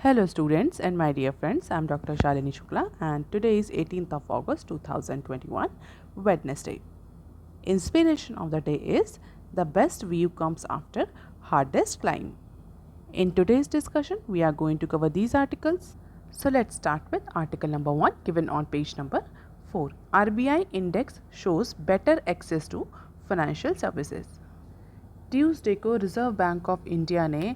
Hello students and my dear friends, I am Dr. Shalini Shukla and today is 18th of August 2021, Wednesday. Inspiration of the day is the best view comes after hardest climb. In today's discussion, we are going to cover these articles. So let's start with article number 1 given on page number 4. RBI index shows better access to financial services. Tuesday को reserve bank of India ने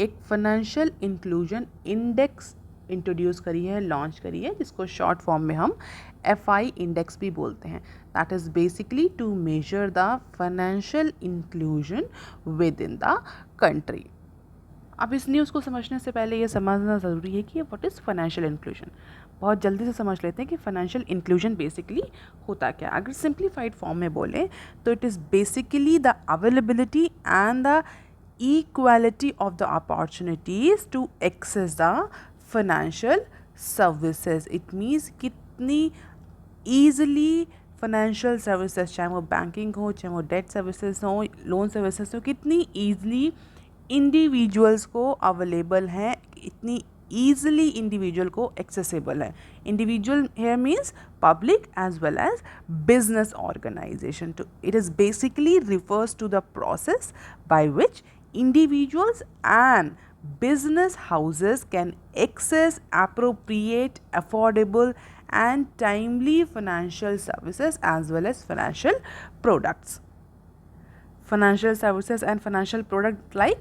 एक financial inclusion index introduce करी है, launch करी है, जिसको short form में हम FI इंडेक्स भी बोलते हैं. That is basically to measure the financial inclusion within the country. अब इस न्यूज़ को समझने से पहले ये समझना ज़रूरी है कि व्हाट इज़ फाइनेंशियल इंक्लूजन. बहुत जल्दी से समझ लेते हैं कि फाइनेंशियल इंक्लूजन बेसिकली होता क्या. अगर सिंप्लीफाइड फॉर्म में बोलें तो it is basically the availability and the equality of the opportunities to access the financial services. It means कितनी easily financial services, चाहे वो बैंकिंग हो, चाहे वो डेट सर्विसेज हो, लोन सर्विसेज हो, कितनी easily इंडिविजुअल्स को अवेलेबल हैं, इतनी easily इंडिविजुअल को एक्सेसिबल है. Individual here means public as well as business organization. It is basically refers to the process by which individuals and business houses can access appropriate, affordable and timely financial services as well as financial products. Financial services and financial products like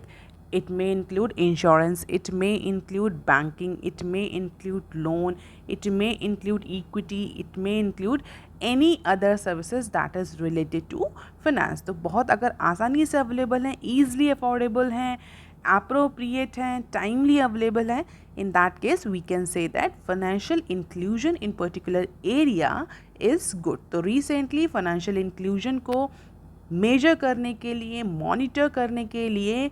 it may include insurance, it may include banking, it may include loan, it may include equity, it may include any other services that is related to finance. तो बहुत अगर आसानी से available हैं, easily affordable हैं, appropriate हैं, timely available हैं, in that case we can say that financial inclusion in particular area is good. तो recently financial inclusion को मेजर करने के लिए, मॉनिटर करने के लिए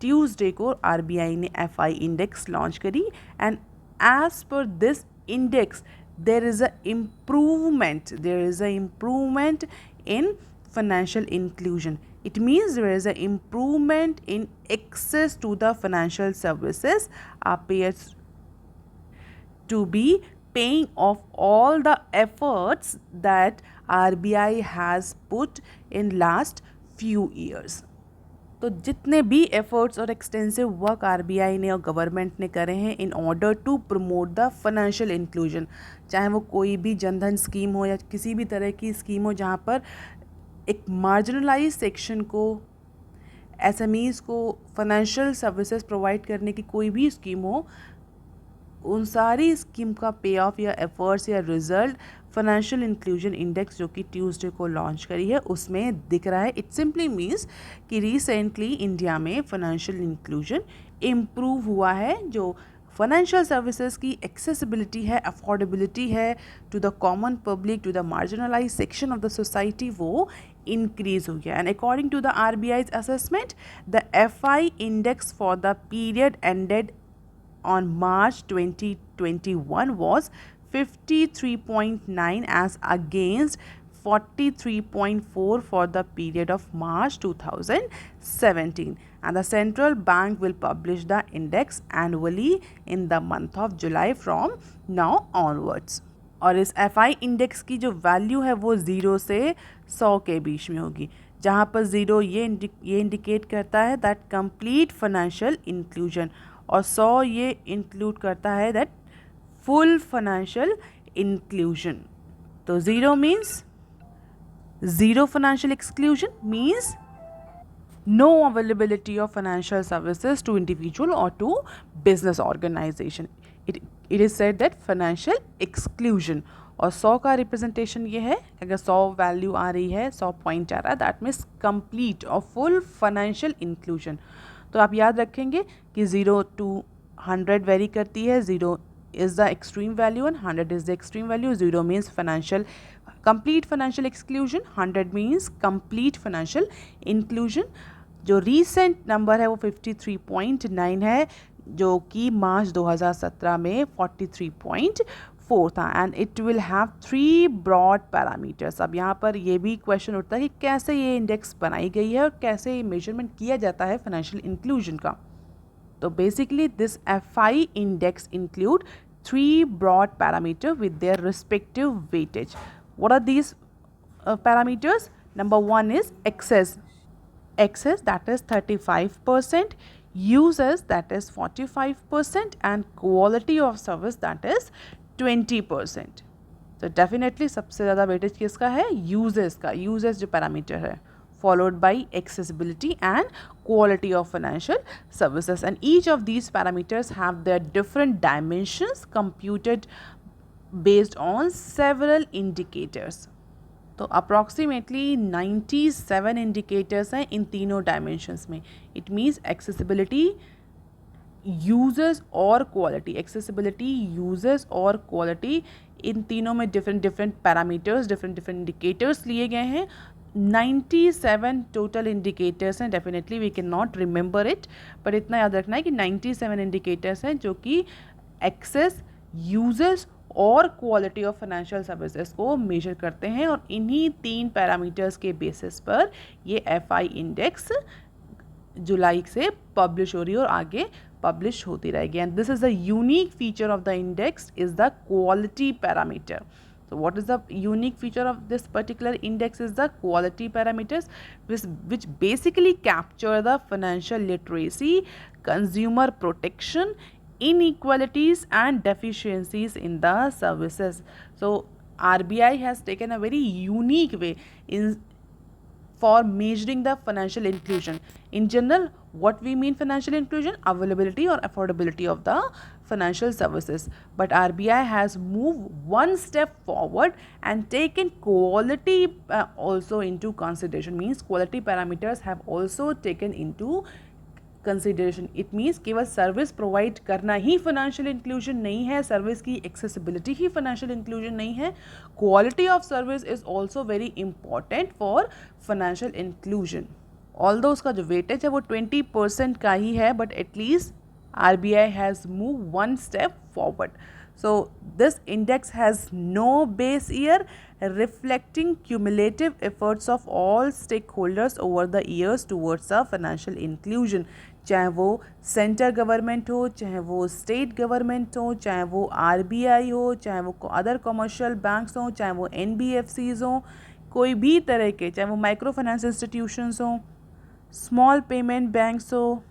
ट्यूसडे को RBI ने FI इंडेक्स लॉन्च करी and as per this index there is a improvement in financial inclusion. It means there is an improvement in access to the financial services appears to be paying off all the efforts that RBI has put in last few years. तो जितने भी efforts और extensive work RBI ने और government ने करे हैं in order to promote the financial inclusion, चाहे वो कोई भी जनधन स्कीम हो या किसी भी तरह की स्कीम हो जहाँ पर एक मार्जिनलाइज सेक्शन को, SMEs को फाइनेंशियल सर्विसेज प्रोवाइड करने की कोई भी स्कीम हो, उन सारी स्कीम का पे ऑफ या एफर्ट्स या रिजल्ट फाइनेंशियल इंक्लूजन इंडेक्स जो कि ट्यूसडे को लॉन्च करी है उसमें दिख रहा है. इट सिंपली मीन्स कि रिसेंटली इंडिया में फाइनेंशियल इंक्लूजन इम्प्रूव हुआ है. जो फाइनेंशियल सर्विसेज की एक्सेसिबिलिटी है, अफोर्डेबिलिटी है to the common public, to the marginalize section of the society, वो increase हो गया. And according to the RBI's assessment, the FI index for the period ended on March 2021 was 53.9 as against 43.4 for the period of March 2017, and the central bank will publish the index annually in the month of July from now onwards. और इस FI index की जो value है वो 0 से 100 के बीच में होगी, जहाँ पर 0 ये इंडिकेट करता है दैट कंप्लीट फाइनेंशियल इंक्लूजन और 100 ये इंक्लूड करता है दैट फुल फाइनेंशियल इंक्लूजन. तो 0 means zero financial exclusion means no availability of financial services to individual or to business organization. It is said that financial exclusion. और 100 का representation ये है, अगर 100 वैल्यू आ रही है, 100 पॉइंट आ रहा है, दैट मीन्स कंप्लीट और फुल फाइनेंशियल इंक्लूजन. तो आप याद रखेंगे कि 0 to 100 वेरी करती है. 0 is the extreme value and 100 is the extreme value. 0 means complete financial exclusion, 100 means complete financial inclusion. जो रीसेंट नंबर है वो 53.9 है, जो कि मार्च 2017 में 43.4 था. And it will have 3 broad parameters. अब यहाँ पर ये भी क्वेश्चन उठता है कि कैसे ये इंडेक्स बनाई गई है और कैसे ये मेजरमेंट किया जाता है फाइनेंशियल इंक्लूजन का. So basically this FI index include three broad parameters with their respective weightage. What are these parameters? Number one is excess, that is 35%, uses that is 45%, and quality of service that is 20%. तो definitely सबसे ज़्यादा weightage किसका है? Uses का, uses जो parameter है, followed by accessibility and quality of financial services, and each of these parameters have their different dimensions computed based on several indicators. तो approximately 97 indicators हैं इन तीनों डायमेंशंस में. इट मीन्स एक्सेसिबिलिटी, यूजर्स और quality, accessibility, users और quality, इन तीनों में different parameters, different indicators लिए गए हैं. 97 टोटल इंडिकेटर्स हैं. Definitely we can not remember it, but इतना याद रखना है कि 97 इंडिकेटर्स हैं जो कि एक्सेस, यूजर्स और क्वालिटी ऑफ फाइनेंशियल सर्विसेज को मेजर करते हैं. और इन्हीं 3 पैरामीटर्स के बेसिस पर ये FI इंडेक्स जुलाई से पब्लिश हो रही है और आगे पब्लिश होती रहेगी. And this is the unique feature of the index is the quality parameter. So what is the unique feature of this particular index is the quality parameters which basically capture the financial literacy, consumer protection, inequalities and deficiencies in the services. So RBI has taken a very unique way in for measuring the financial inclusion. In general, what we mean financial inclusion? Availability or affordability of the financial services. But RBI has moved one step forward and taken quality also into consideration. Means quality parameters have also taken into consideration. It means केवल service provide करना ही financial inclusion नहीं है, service की accessibility ही financial inclusion नहीं है. Quality of service is also very important for financial inclusion. Although उसका जो weightage है वो 20% का ही है, but at least RBI has move one step forward. So this index has no base year, reflecting cumulative efforts of all stakeholders over the years towards a financial inclusion. चाहे वो centre government हो, चाहे वो state government हो, चाहे वो RBI हो, चाहे वो अदर कमर्शियल बैंक्स हों, चाहे वो NBFCs हों, कोई भी तरह के, चाहे वो माइक्रो फाइनेंस इंस्टीट्यूशंस हों, स्मॉल पेमेंट बैंक्स हो,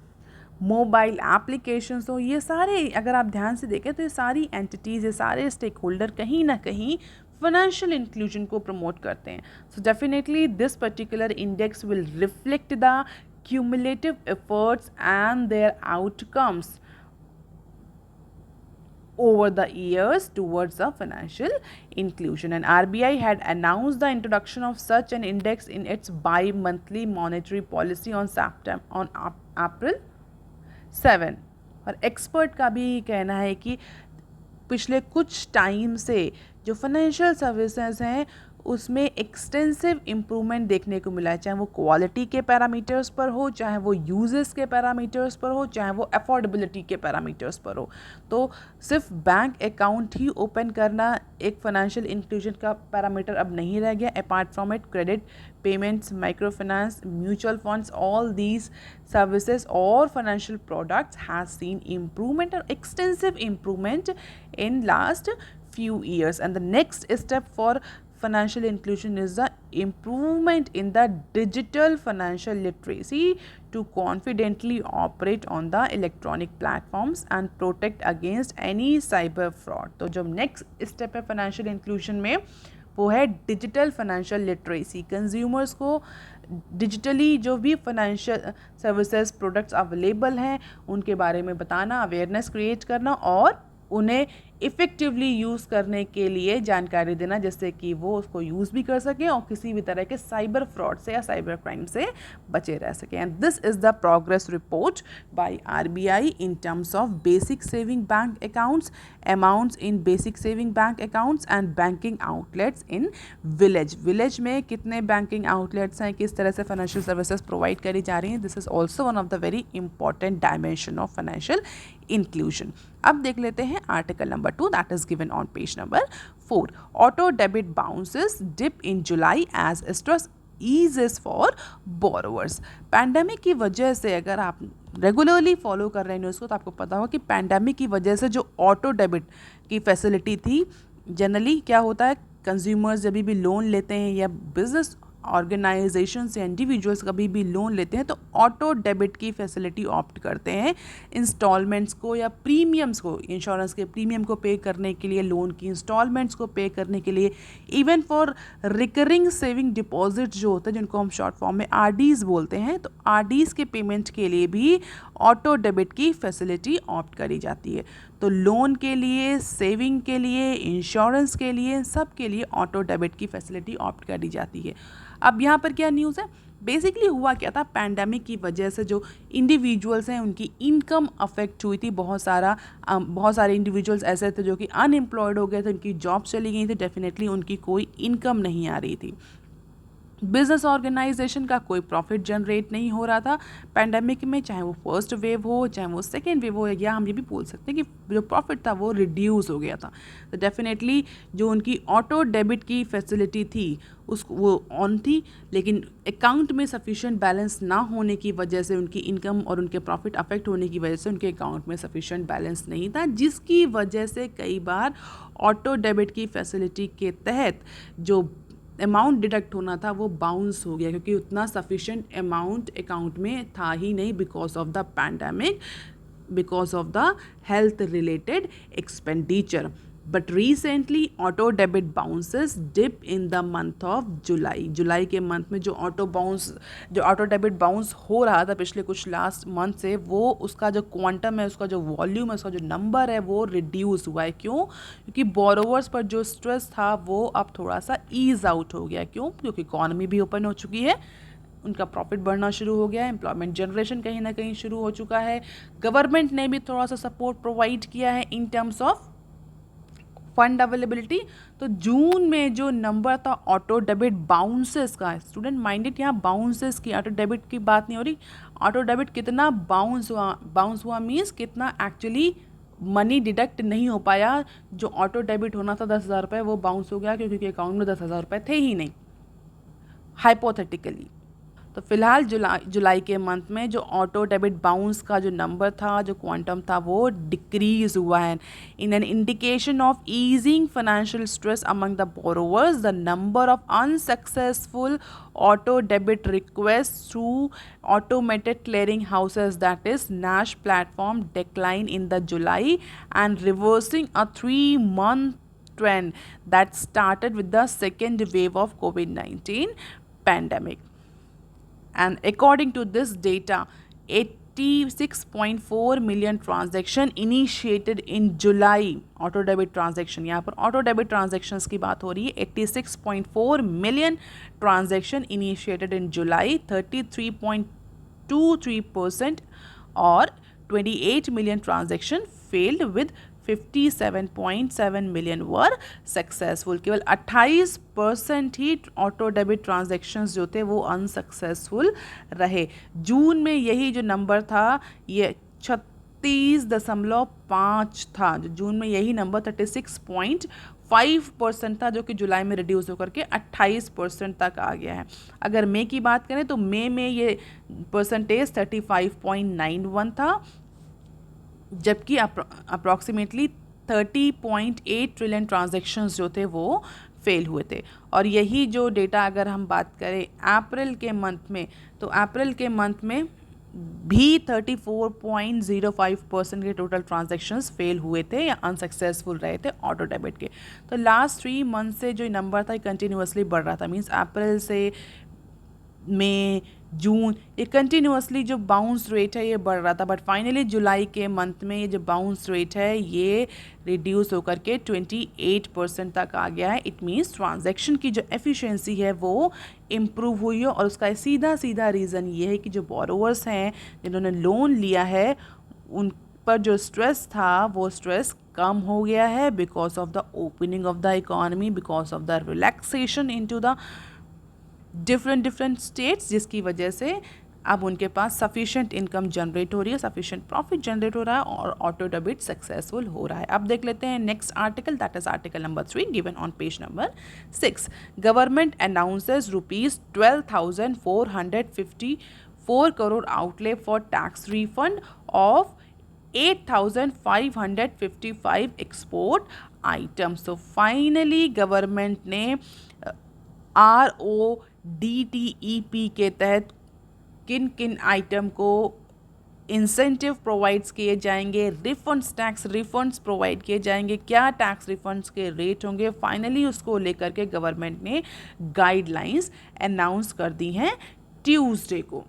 मोबाइल एप्लीकेशंस हो, ये सारे अगर आप ध्यान से देखें तो ये सारी एंटिटीज़, ये सारे स्टेक होल्डर कहीं ना कहीं फाइनेंशियल इंक्लूजन को प्रमोट करते हैं. So definitely this particular index will reflect the cumulative efforts and their outcomes over the years towards the financial inclusion. And RBI had announced the introduction of such an index in its bi-monthly monetary policy on April 7. और expert का भी कहना है कि पिछले कुछ time से जो फाइनेंशियल सर्विसेज हैं उसमें एक्सटेंसिव इम्प्रूवमेंट देखने को मिला है, चाहे वो क्वालिटी के पैरामीटर्स पर हो, चाहे वो यूजेस के पैरामीटर्स पर हो, चाहे वो अफोर्डेबिलिटी के पैरामीटर्स पर हो. तो सिर्फ बैंक अकाउंट ही ओपन करना एक फाइनेंशियल इंक्लूजन का पैरामीटर अब नहीं रह गया. Apart from it, credit, payments, micro finance, mutual funds, all these services और financial products has seen improvement और extensive improvement in last few years. And the next step for financial inclusion is the improvement in the digital financial literacy to confidently operate on the electronic platforms and protect against any cyber fraud. तो जो next step है financial inclusion में वो है digital financial literacy. Consumers को digitally जो भी financial services products available हैं उनके बारे में बताना, अवेयरनेस क्रिएट करना और उन्हें इफ़ेक्टिवली यूज़ करने के लिए जानकारी देना, जिससे कि वो उसको यूज़ भी कर सकें और किसी भी तरह के साइबर फ्रॉड से या साइबर क्राइम से बचे रह सकें. And this is the progress report by RBI in terms of basic saving bank accounts, amounts in basic saving bank accounts and banking outlets in village. Village में कितने banking outlets हैं, किस तरह से फाइनेंशियल सर्विसेज प्रोवाइड करी जा रही हैं. This is also one of the very important dimension of financial inclusion. अब देख लेते हैं article number 2 that is given on page number 4. Auto debit bounces dip in July as stress eases for borrowers. Pandemic की वजह से अगर आप regularly follow कर रहे हैं न्यूज़ को तो आपको पता होगा कि पैंडेमिक की वजह से जो ऑटो डेबिट की फैसिलिटी थी, जनरली क्या होता है, कंज्यूमर्स जब भी लोन लेते हैं या बिजनेस ऑर्गेनाइजेशन या इंडिविजुअल्स कभी भी लोन लेते हैं तो ऑटो डेबिट की फैसिलिटी ऑप्ट करते हैं इंस्टॉलमेंट्स को या प्रीमियम्स को, इंश्योरेंस के प्रीमियम को पे करने के लिए, लोन की इंस्टॉलमेंट्स को पे करने के लिए, even for recurring saving deposit जो होते हैं जिनको हम शॉर्ट फॉर्म में आरडीज बोलते हैं, तो आरडीज के पेमेंट के लिए भी ऑटो डेबिट की फैसिलिटी ऑप्ट करी जाती है। तो लोन के लिए, सेविंग के लिए, इंश्योरेंस के लिए, सब के लिए ऑटो डेबिट की फैसिलिटी ऑप्ट करी जाती है। अब यहाँ पर क्या न्यूज़ है, बेसिकली हुआ क्या था, पैंडेमिक की वजह से जो इंडिविजुअल्स हैं उनकी इनकम अफेक्ट हुई थी। बहुत सारे इंडिविजुअल्स ऐसे थे जो कि अनएम्प्लॉयड हो गए थे, उनकी जॉब चली गई थी, डेफिनेटली उनकी कोई इनकम नहीं आ रही थी। बिजनेस ऑर्गेनाइजेशन का कोई प्रॉफिट जनरेट नहीं हो रहा था पैंडेमिक में, चाहे वो फर्स्ट वेव हो चाहे वो सेकेंड वेव हो, या हम ये भी बोल सकते हैं कि जो प्रॉफिट था वो रिड्यूस हो गया था। तो डेफिनेटली जो उनकी ऑटो डेबिट की फैसिलिटी थी वो ऑन थी, लेकिन अकाउंट में सफिशिएंट बैलेंस ना होने की वजह से, उनकी इनकम और उनके प्रॉफिट अफेक्ट होने की वजह से उनके अकाउंट में सफिशिएंट बैलेंस नहीं था, जिसकी वजह से कई बार ऑटो डेबिट की फैसिलिटी के तहत जो अमाउंट डिडक्ट होना था वो बाउंस हो गया, क्योंकि उतना सफिशिएंट अमाउंट अकाउंट में था ही नहीं because of the pandemic, because of the health related expenditure. But recently auto debit bounces dip in the month of July के मंथ में जो ऑटो डेबिट बाउंस हो रहा था पिछले कुछ लास्ट मंथ से, वो उसका जो क्वांटम है, उसका जो वॉल्यूम है, उसका जो नंबर है वो रिड्यूस हुआ है। क्यों? क्योंकि बोरोवर्स पर जो स्ट्रेस था वो अब थोड़ा सा ईज आउट हो गया। क्यों? क्योंकि इकॉनमी भी ओपन हो चुकी है, उनका प्रॉफिट बढ़ना शुरू हो गया है, एम्प्लॉयमेंट जनरेशन कहीं ना कहीं शुरू हो चुका है, गवर्नमेंट ने भी थोड़ा सा सपोर्ट प्रोवाइड किया है इन टर्म्स ऑफ फंड अवेलेबिलिटी। तो जून में जो नंबर था ऑटो डेबिट बाउंसेस का, स्टूडेंट माइंडेड, यहाँ बाउंसेस की, ऑटो डेबिट की बात नहीं हो रही, ऑटो डेबिट कितना बाउंस हुआ मीन्स कितना एक्चुअली मनी डिडक्ट नहीं हो पाया। जो ऑटो डेबिट होना था 10,000 रुपये वो बाउंस हो गया क्योंकि अकाउंट में 10,000 रुपये थे ही नहीं, हाइपोथेटिकली। तो फिलहाल जुलाई के मंथ में जो ऑटो डेबिट बाउंस का जो नंबर था, जो क्वांटम था, वो डिक्रीज हुआ है। In an indication of easing financial stress among the borrowers, the number of unsuccessful auto debit request through automated clearing houses, that is NASH platform, decline in the July and reversing a 3-month trend that started with the second wave of COVID-19 pandemic. And according to this data, 86.4 million transaction initiated in July, auto debit transaction, यहाँ पर auto debit transactions की बात हो रही है। 86.4 million transaction initiated in जुलाई, 33.23%, और 28 million transaction failed with 57.7 million were successful. केवल 28% ही auto debit transactions जो थे वो अनसक्सेसफुल रहे। जून में यही जो नंबर था ये 36.5 था, जो जून में यही नंबर 36.5% था, जो कि जुलाई में रिड्यूस होकर के 28% तक आ गया है। अगर मई की बात करें तो मई में ये परसेंटेज 35.91 था, जबकि अप्रॉक्सीमेटली 30.8 ट्रिलियन ट्रांजैक्शंस जो थे वो फेल हुए थे। और यही जो डेटा अगर हम बात करें अप्रैल के मंथ में, तो अप्रैल के मंथ में भी 34.05% के टोटल ट्रांजैक्शंस फेल हुए थे या अनसक्सेसफुल रहे थे ऑटो डेबिट के। तो लास्ट 3 मंथ से जो नंबर था कंटिन्यूसली बढ़ रहा था, मीन्स अप्रैल से मई जून ये कंटिन्यूसली जो बाउंस रेट है ये बढ़ रहा था, बट फाइनली जुलाई के मंथ में ये जो बाउंस रेट है ये रिड्यूस होकर के 28% तक आ गया है। इट मीन्स ट्रांजैक्शन की जो एफिशिएंसी है वो इम्प्रूव हुई है, और उसका सीधा रीज़न ये है कि जो बोरोवर्स हैं जिन्होंने लोन लिया है उन पर जो स्ट्रेस था वो स्ट्रेस कम हो गया है because of the opening of the economy, because of the relaxation into the different states, जिसकी वजह से अब उनके पास सफिशिएंट इनकम जनरेट हो रही है, सफिशिएंट प्रॉफिट जनरेट हो रहा है और ऑटो डेबिट सक्सेसफुल हो रहा है। अब देख लेते हैं next article, that is article number 3 given on page number 6। Government announces ₹12,454 crore outlay for tax refund of 8,555 export items. So finally government ने RODTEP के तहत किन किन आइटम को इंसेंटिव प्रोवाइड्स किए जाएंगे, रिफंड्स, टैक्स रिफंड्स प्रोवाइड किए जाएंगे, क्या टैक्स रिफंड्स के रेट होंगे, फाइनली उसको लेकर के गवर्नमेंट ने गाइडलाइंस अनाउंस कर दी हैं ट्यूसडे को।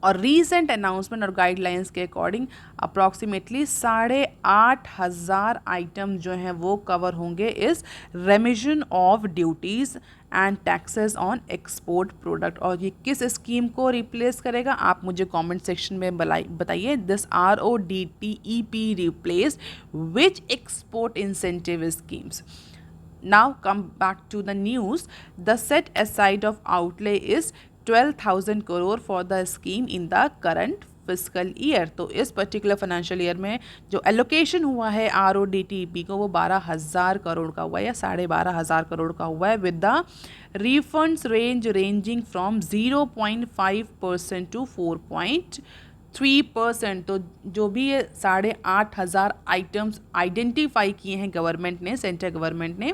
और रीसेंट अनाउंसमेंट और गाइडलाइंस के अकॉर्डिंग अप्रॉक्सीमेटली 8,500 आइटम जो हैं वो कवर होंगे इस रेमिशन of duties and taxes on export product. और ये किस स्कीम को रिप्लेस करेगा आप मुझे कमेंट सेक्शन में बताइए। This RODTEP replace which export incentive schemes. Now come back to the news. The set aside of outlay is 12,000 crore for the scheme in the current fiscal year. तो इस particular financial year में जो allocation हुआ है RODTEP को वो 12,000 करोड़ का हुआ है या 12,500 करोड़ का हुआ है with the refunds ranging from 0.5% to 4.3%। तो जो भी ये 8,500 आइटम्स आइडेंटिफाई किए हैं गवर्नमेंट ने, सेंट्रल गवर्नमेंट ने,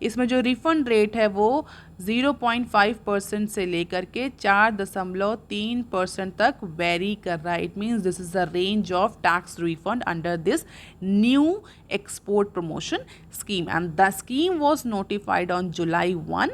इसमें जो रिफंड रेट है वो 0.5% से लेकर के 4.3% तक वेरी कर रहा है। It means this is the range of tax refund under this new export promotion scheme and the scheme was notified on July 1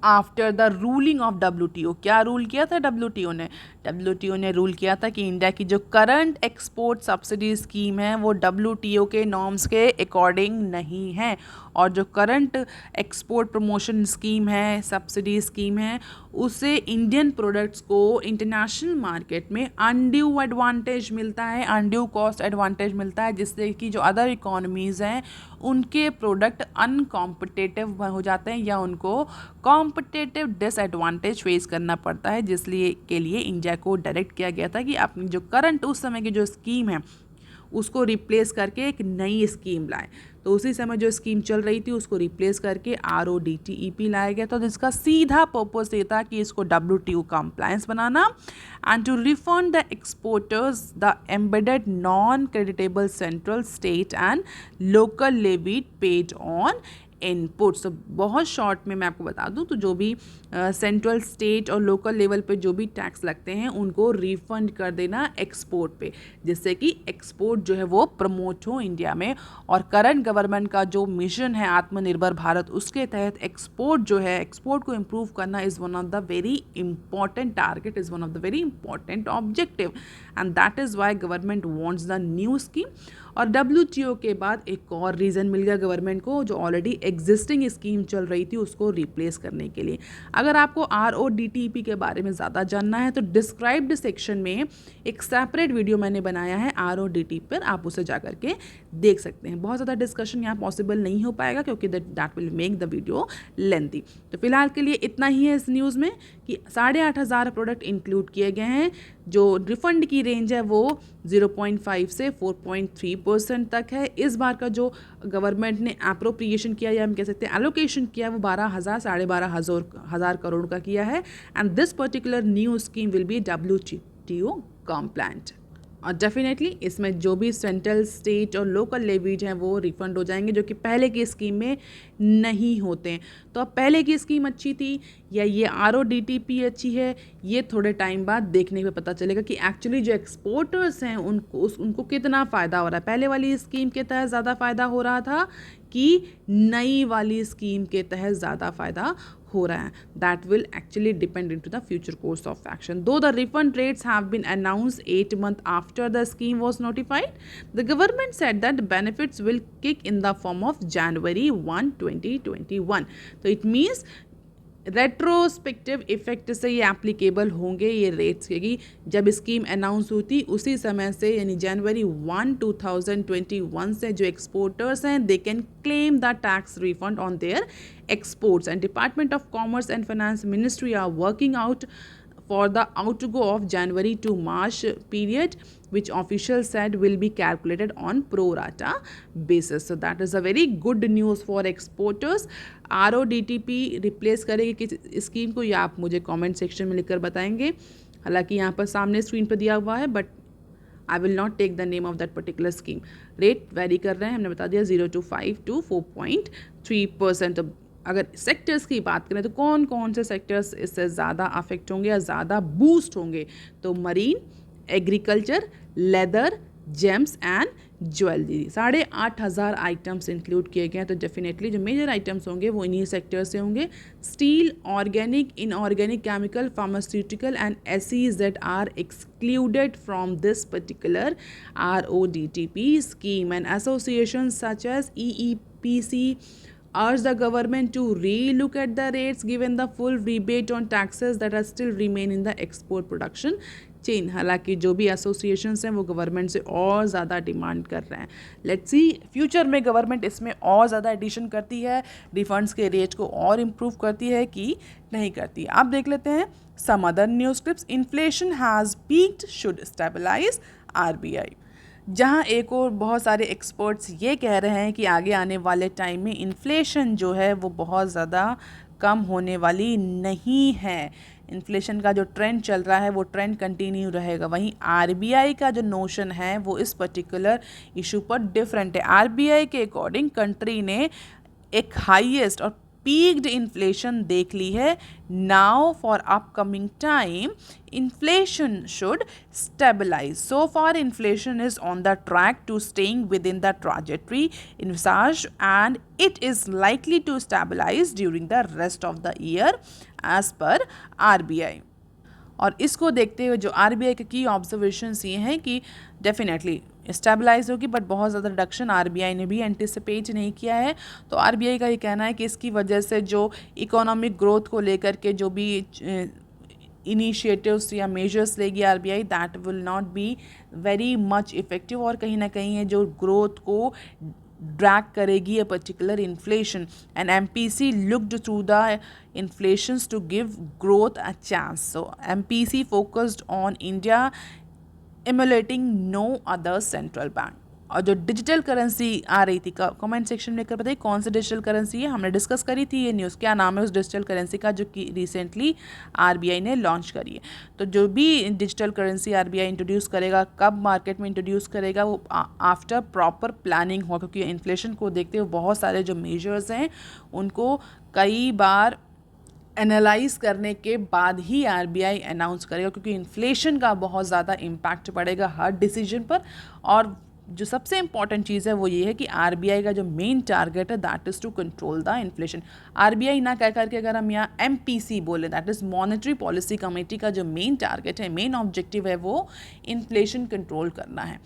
after the ruling of WTO। क्या रूल किया था WTO ने? WTO ने rule किया था कि India की जो करंट एक्सपोर्ट सब्सिडी स्कीम है वो WTO के नॉर्म्स के अकॉर्डिंग नहीं है और जो करंट एक्सपोर्ट प्रमोशन स्कीम है, सब्सिडी स्कीम है, उससे इंडियन प्रोडक्ट्स को इंटरनेशनल मार्केट में अनड्यू एडवांटेज मिलता है, अनड्यू कॉस्ट एडवांटेज मिलता है, जिससे कि जो अदर इकोनॉमीज़ हैं उनके प्रोडक्ट अनकॉम्पिटिटिव हो जाते हैं या उनको कॉम्पिटिटिव डिसएडवांटेज फेस करना पड़ता है, जिसलिए के लिए इंडिया को डायरेक्ट किया गया था कि अपनी जो करंट उस समय की जो स्कीम है उसको रिप्लेस करके एक नई स्कीम लाए। तो उसी समय जो स्कीम चल रही थी उसको रिप्लेस करके RODTEP लाया गया था। तो इसका सीधा पर्पस ये था कि इसको WTO कंप्लायंस बनाना and to refund the exporters the embedded non creditable central state and local levy paid on inputs. तो बहुत शॉर्ट में मैं आपको बता दूं तो जो भी सेंट्रल स्टेट और लोकल लेवल पे जो भी टैक्स लगते हैं उनको रिफंड कर देना एक्सपोर्ट पे, जिससे कि एक्सपोर्ट जो है वो प्रमोट हो इंडिया में। और करंट गवर्नमेंट का जो मिशन है आत्मनिर्भर भारत, उसके तहत एक्सपोर्ट जो है, एक्सपोर्ट को इम्प्रूव करना is one of the very important target, is one of the very important objective and that is why government wants the new scheme. और WTO के बाद एक और रीज़न मिल गया गवर्नमेंट को, जो ऑलरेडी एग्जिस्टिंग स्कीम चल रही थी उसको रिप्लेस करने के लिए। अगर आपको RODTEP के बारे में ज़्यादा जानना है तो डिस्क्राइब्ड सेक्शन में एक सेपरेट वीडियो मैंने बनाया है RODTEP पर, आप उसे जा करके देख सकते हैं। बहुत ज़्यादा डिस्कशन यहाँ पॉसिबल नहीं हो पाएगा क्योंकि that will make the video lengthy. तो फिलहाल के लिए इतना ही है इस न्यूज़ में कि 8,500 प्रोडक्ट इंक्लूड किए गए हैं। जो रिफंड की रेंज है वो 0.5 से 4.3% तक है। इस बार का जो गवर्नमेंट ने एप्रोप्रिएशन किया या हम कह सकते हैं एलोकेशन किया वो 12,000 करोड़ का किया है and this particular new scheme will be WTO compliant. और डेफिनेटली इसमें जो भी सेंट्रल, स्टेट और लोकल लेवीज हैं वो रिफंड हो जाएंगे, जो कि पहले की स्कीम में नहीं होते हैं। तो अब पहले की स्कीम अच्छी थी या ये RODTEP अच्छी है, ये थोड़े टाइम बाद देखने पे पता चलेगा कि एक्चुअली जो एक्सपोर्टर्स हैं उनको कितना फ़ायदा हो रहा है। पहले वाली स्कीम के तहत ज़्यादा फ़ायदा हो रहा था कि नई वाली स्कीम के तहत ज़्यादा फ़ायदा हो रहा है। That will actually depend into the future course of action. Though the refund rates have been announced 8 months after the scheme was notified, the government said that benefits will kick in the form of January 1, 2021। तो it means retrospective effect से ये applicable होंगे ये rates, क्योंकि जब scheme announce हुई थी उसी समय से यानी January 1, 2021 से जो एक्सपोर्टर्स हैं they can claim the tax refund on their exports and Department of Commerce and Finance Ministry are working out for the outgo of January to March period, which officials said will be calculated on pro rata basis. So that is a very good news for exporters. RODTP replace करेगी किस scheme को, ये आप मुझे comment section में लिखकर बताएंगे. हालांकि यहाँ पर सामने स्क्रीन पर दिया हुआ है, but I will not take the name of that particular scheme. Rate vary कर रहे हैं, हमने बता दिया 0 to 5 to 4.3%. तो अगर सेक्टर्स की बात करें तो कौन कौन से सेक्टर्स इससे ज़्यादा अफेक्ट होंगे या ज़्यादा बूस्ट होंगे, तो marine, agriculture, leather, James and jewellery. 8,500 items include किए गए हैं. तो डेफिनेटली जो मेजर आइटम्स होंगे वो इन्हीं सेक्टर से होंगे. Steel, organic, inorganic chemical, pharmaceutical and एसेस that are excluded from this particular RODTP scheme, and associations such as EEPC urge the government to re-look at the rates given the full rebate on taxes that are still remain in the export production chain. हालांकि जो भी associations हैं वो government से और ज़्यादा demand कर रहे हैं. लेट्स सी फ्यूचर में गवर्नमेंट इसमें और ज़्यादा एडिशन करती है, रिफंड्स के रेट को और इम्प्रूव करती है कि नहीं करती. आप देख लेते हैं some other news clips. Inflation has peaked, should stabilize RBI. जहां एक और बहुत सारे एक्सपर्ट्स ये कह रहे हैं कि आगे आने वाले टाइम में इन्फ्लेशन जो है वो बहुत ज़्यादा कम होने वाली नहीं है. इन्फ्लेशन का जो ट्रेंड चल रहा है वो ट्रेंड कंटिन्यू रहेगा. वहीं RBI का जो नोशन है वो इस पर्टिकुलर इशू पर डिफरेंट है. RBI के अकॉर्डिंग कंट्री ने एक हाईएस्ट और पीक्ड इन्फ्लेशन देख ली है. Now for upcoming time inflation should stabilize. So far inflation is on the track to staying within the trajectory envisaged, and it is likely to stabilize during the rest of the year as per RBI. और इसको देखते हुए जो RBI के की observations ये हैं कि डेफिनेटली स्टेबलाइज होगी, बट बहुत ज़्यादा रिडक्शन RBI ने भी एंटिसिपेट नहीं किया है. तो RBI का ये कहना है कि इसकी वजह से जो इकोनॉमिक ग्रोथ को लेकर के जो भी इनिशिएटिव्स या मेजर्स लेगी RBI, that will not be very much effective, और कहीं ना कहीं ये जो ग्रोथ को ड्रैग करेगी a particular inflation. And MPC looked through the inflations to give growth a chance. So MPC focused on India emulating no other central bank. और जो डिजिटल करेंसी आ रही थी, कमेंट सेक्शन में लेकर बताइए कौन सी डिजिटल करेंसी है. हमने डिस्कस करी थी ये न्यूज़. क्या नाम है उस डिजिटल करेंसी का जो कि रिसेंटली RBI ने लॉन्च करी है. तो जो भी डिजिटल करेंसी RBI इंट्रोड्यूस करेगा, कब मार्केट में इंट्रोड्यूस करेगा, वो आफ्टर प्रॉपर प्लानिंग हो, क्योंकि इन्फ्लेशन को देखते हुए बहुत सारे जो मेजर्स हैं उनको कई बार एनालाइज करने के बाद ही RBI अनाउंस करेगा, क्योंकि इन्फ्लेशन का बहुत ज़्यादा इम्पैक्ट पड़ेगा हर डिसीजन पर. और जो सबसे इंपॉर्टेंट चीज़ है वो ये है कि RBI का जो मेन टारगेट है that is to control the inflation. RBI ना कह करके अगर हम यहाँ MPC बोले, that is monetary policy committee का जो मेन टारगेट है, मेन ऑब्जेक्टिव है, वो इन्फ्लेशन कंट्रोल करना है.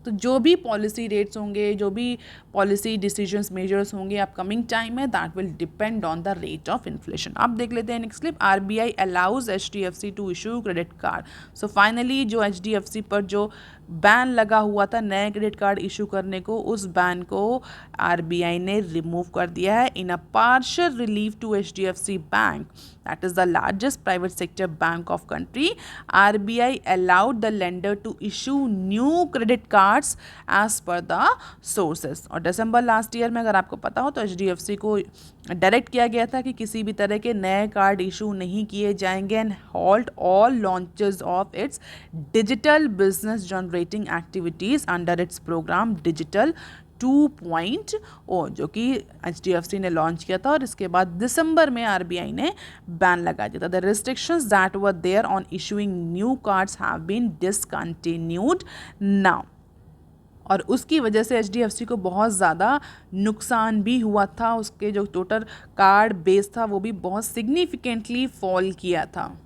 तो जो भी पॉलिसी रेट्स होंगे, जो भी पॉलिसी डिसीजंस मेजर्स होंगे अपकमिंग टाइम में, that will depend on the rate of inflation. अब देख लेते हैं next clip. RBI allows HDFC to issue credit card. So finally जो HDFC पर जो बैन लगा हुआ था नए क्रेडिट कार्ड इशू करने को, उस बैन को RBI ने रिमूव कर दिया है. In a partial relief to HDFC bank, that is the largest private sector bank of country, RBI allowed the lender to issue new credit cards as per the sources. और दिसंबर last year में अगर आपको पता हो तो HDFC को direct किया गया था कि किसी भी तरह के नए कार्ड इशू नहीं किए जाएंगे, and halt all launches of its digital business generating activities under its program digital 2.0 जो कि HDFC ने लॉन्च किया था. और इसके बाद दिसंबर में RBI ने बैन लगा दिया था. The restrictions that were there on issuing new cards have been discontinued now. और उसकी वजह से HDFC को बहुत ज़्यादा नुकसान भी हुआ था. उसके जो टोटल कार्ड बेस था वो भी बहुत सिग्निफिकेंटली फॉल किया था.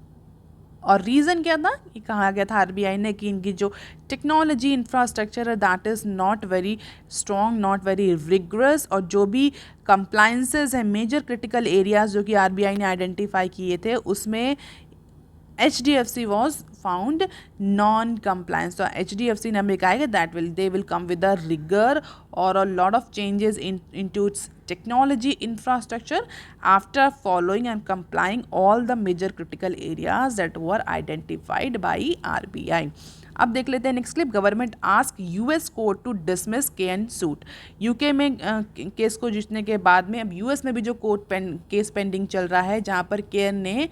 और रीज़न क्या था, ये कहा गया था RBI ने कि इनकी जो टेक्नोलॉजी इंफ्रास्ट्रक्चर है that is not very strong, not very rigorous, और जो भी कंप्लाइंसेस हैं मेजर क्रिटिकल एरियाज़ जो कि RBI ने आइडेंटिफाई किए थे उसमें HDFC was found non-compliant. So HDFC ने हमें कहा है that they will come with a rigor or a lot of changes into its technology infrastructure after following and complying all the major critical areas that were identified by RBI. अब देख लेते हैं next clip. Government ask US court to dismiss Cairn suit. UK में case को जीतने के बाद में अब यूएस में भी जो कोर्ट केस पेंडिंग चल रहा है, जहाँ पर केएन ने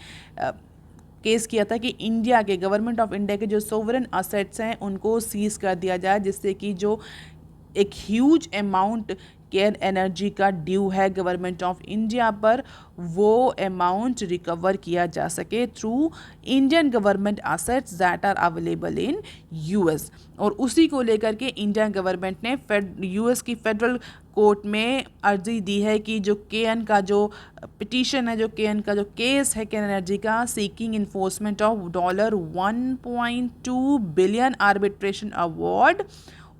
केस किया था कि इंडिया के गवर्नमेंट ऑफ इंडिया के जो सोवरेन असेट्स हैं उनको सीज कर दिया जाए, जिससे कि जो एक ह्यूज अमाउंट केयर एनर्जी का ड्यू है गवर्नमेंट ऑफ इंडिया पर, वो अमाउंट रिकवर किया जा सके through Indian government assets that are available in US. और उसी को लेकर के इंडियन गवर्नमेंट ने यूएस की फेडरल कोर्ट में अर्जी दी है कि जो केएन का जो पिटीशन है, जो केएन का जो केस है केएन एनर्जी का, seeking enforcement of $1.2 billion arbitration award,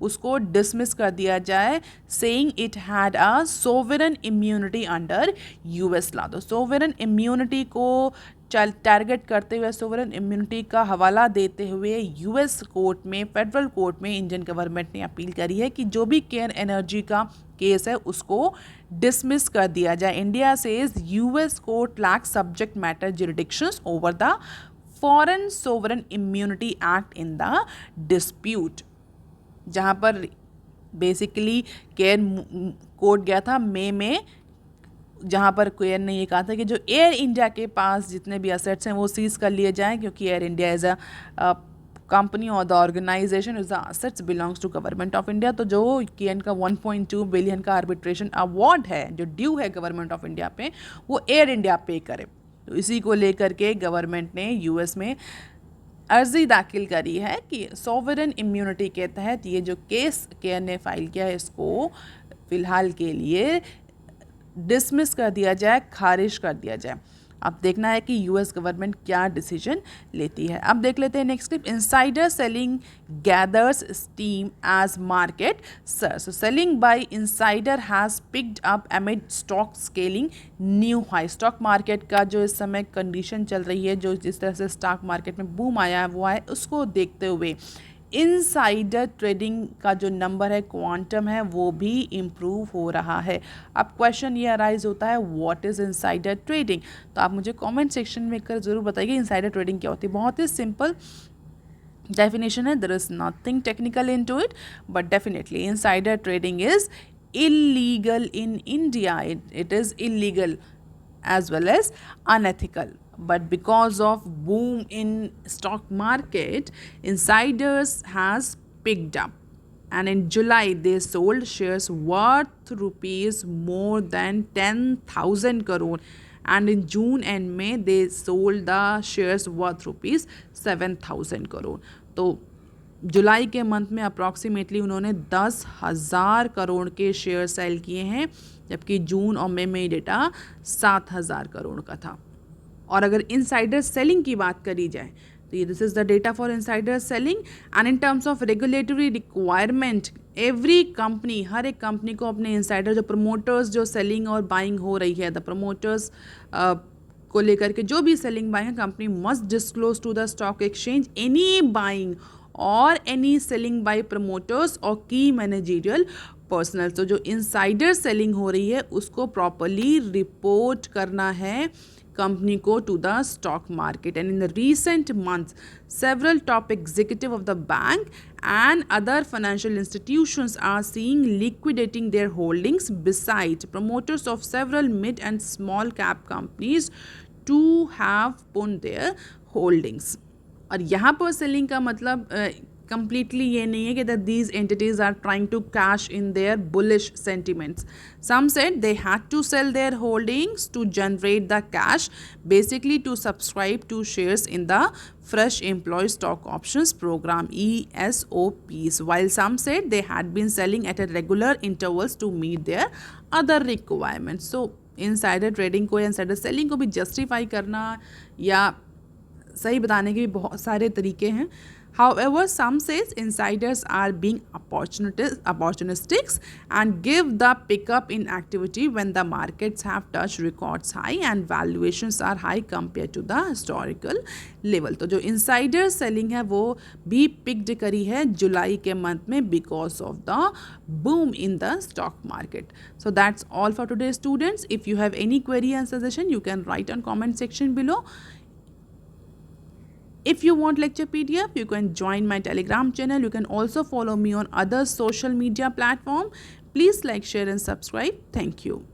उसको डिसमिस कर दिया जाए, saying it had a sovereign immunity under US law. तो सोवरेन इम्यूनिटी को टारगेट करते हुए, सोवरेन इम्यूनिटी का हवाला देते हुए यूएस कोर्ट में, फेडरल कोर्ट में इंडियन गवर्नमेंट ने अपील करी है कि जो भी केयर एनर्जी का केस है उसको डिसमिस कर दिया जाए. India says US court lacks subject matter jurisdictions over the foreign sovereign immunity act in the dispute. जहाँ पर बेसिकली केयर कोर्ट गया था मई में, जहाँ पर केयर ने ये कहा था कि जो एयर इंडिया के पास जितने भी असेट्स हैं वो सीज कर लिए जाएं, क्योंकि air India is a company और the organisation is the assets belongs to government of India. तो जो केएन का 1.2 बिलियन का आर्बिट्रेशन अवार्ड है, जो ड्यू है गवर्नमेंट ऑफ इंडिया पे, वो एयर इंडिया पे करे. तो इसी को लेकर के गवर्नमेंट ने यूएस में अर्जी दाखिल करी है कि सॉवरेन इम्यूनिटी के तहत ये जो केस केएन ने फाइल किया है इसको फ़िलहाल के लिए डिसमिस कर दिया जाए, खारिज कर दिया जाए. अब देखना है कि यूएस गवर्नमेंट क्या डिसीजन लेती है. अब देख लेते हैं next clip. Insider selling gathers steam as market soars. So selling by insider has picked up amid stock scaling new high. Stock market का जो इस समय कंडीशन चल रही है, जो जिस तरह से स्टॉक मार्केट में बूम आया है वो है, उसको देखते हुए इनसाइडर ट्रेडिंग का जो नंबर है, क्वांटम है, वो भी इम्प्रूव हो रहा है. अब क्वेश्चन ये अराइज होता है, व्हाट इज़ इनसाइडर ट्रेडिंग. तो आप मुझे कमेंट सेक्शन में कर ज़रूर बताइए इनसाइडर ट्रेडिंग क्या होती है. बहुत ही सिंपल डेफिनेशन है, there is nothing technical into it, but definitely insider trading is illegal in India. It is illegal as well as unethical. But because of boom in stock market, insiders has picked up. And in July, they sold shares worth rupees more than 10,000 crore. And in June and May, they sold the shares worth rupees 7,000 crore. तो जुलाई के month में approximately उन्होंने 10,000 करोड़ के share cell किए हैं, जबकि जून और मई में डेटा 7,000 करोड़ का था. और अगर इनसाइडर सेलिंग की बात करी जाए तो ये this is the data for insider selling. And in terms of regulatory requirement, every company, हर एक कंपनी को अपने इनसाइडर, जो प्रमोटर्स जो सेलिंग और बाइंग हो रही है, द प्रमोटर्स को लेकर के जो भी सेलिंग बाइंग है, company must disclose to the stock exchange any buying और एनी सेलिंग बाय प्रमोटर्स और की मैनेजरियल पर्सनल. तो जो इनसाइडर सेलिंग हो रही है उसको प्रॉपरली रिपोर्ट करना है कंपनी को to the stock market. And in the recent months several top executive of the bank and other financial institutions are seeing liquidating their holdings. Besides, promoters of several mid and small cap companies to have pulled their holdings. और यहाँ पर selling का मतलब completely ये नहीं है कि that these entities are trying to cash in their bullish sentiments. Some said they had to sell their holdings to generate the cash, basically to subscribe to shares in the Fresh Employee Stock Options Program ESOPs, while some said they had been selling at a regular intervals to meet their other requirements. So insider trading को या insider selling को भी justify करना या सही बताने के भी बहुत सारे तरीके हैं. However, some says insiders are being opportunistic and give the pickup in activity when the markets have touched records high and valuations are high compared to the historical level. तो जो insider selling है वो भी picked करी है जुलाई के month में because of the boom in the stock market. So that's all for today, students. If you have any query and suggestion, you can write on comment section below. If you want lecture PDF, you can join my Telegram channel. You can also follow me on other social media platform. Please like, share and subscribe. Thank you.